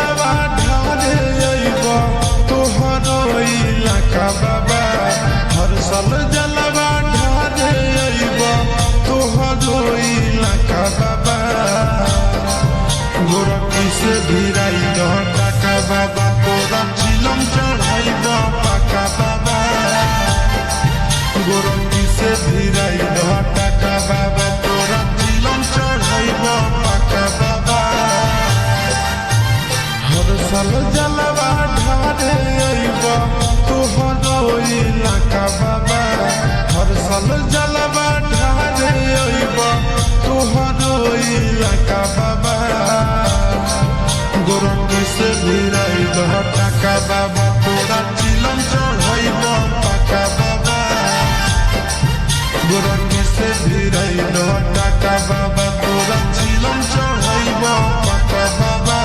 जलवा ढारे अइब तोहर इलाका बाबा हर साल जलवा ढारे अइब तोहर इलाका बाबा गोरखी से भिराई टाका बाबा तोरा चिलम चढ़ाइब पाका बाबा गोरखी से भिराई टाका बाबा तोरा चिलम चढ़ाइब पाका बाबा हर साल जलवा ढारे अइब तोहर इलाका बाबा हर साल जलवा ढारे अइब तोहर इलाका बाबा गोरखी से भिराई टाका बाबा तोरा चिलम चढ़ाइब पाका बाबा गोरखी से भिराई टाका बाबा तोरा चिलम चढ़ाइब पाका बाबा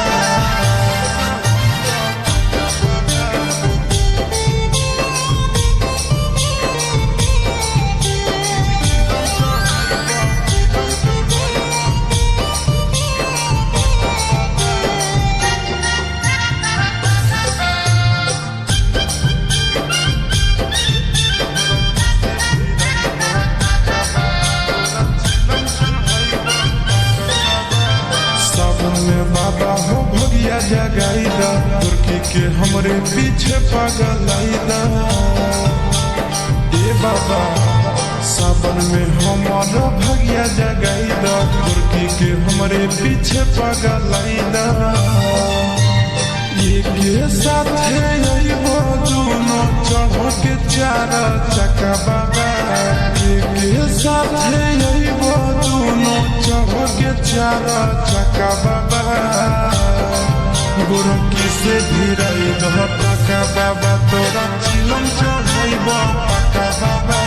बाबा हो भगिया जगाईदा गोरखी के हमरे पीछे पगलाईदा ए बाबा सावन में हमारा भगिया जगाईदा गोरखी के हमरे पीछे पगलाईदा ये के साथे अइबो दोनों चढ़ के चार चक्का बाबा ये के साथे अइबो दोनों चढ़ के चार चक्का बाबा गोरखी से भिराई टाका बाबा तोरा चिलम चढ़ाइब पाका बाबा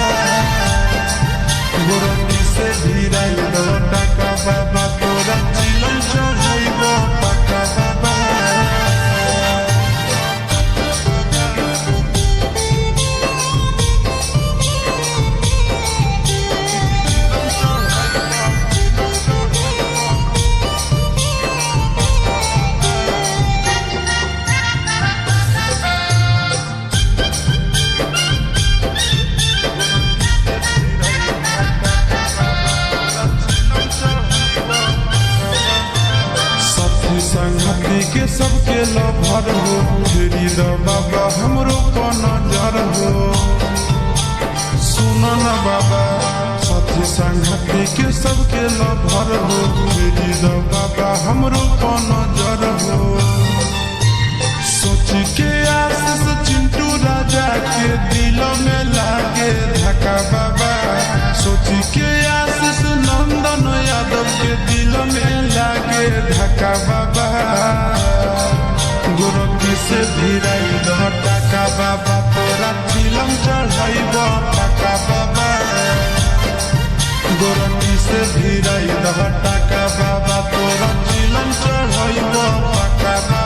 गोरखी से भिराई टाका बाबा तोरा चिलम चढ़ाइब पाका बाबा संगति के सबके लभर हो फेरी द बाबा हमरो पर नजर हो सुन न बाबा साथी संगति के सबके लभर हो फेरी द बाबा हमरो पर नजर हो सोच के आशीष चिंटू राजा के दिल में लागे धक्का बाबा सोच के आशीष नंदन यादव के दिल में लागे धक्का बाबा गोरखी से भिराई टाका बाबा तोरा चिलम चढ़ाइब पाका बाबा गोरखी से भिराई टाका बाबा तोरा चिलम चढ़ाइब पाका बाबा।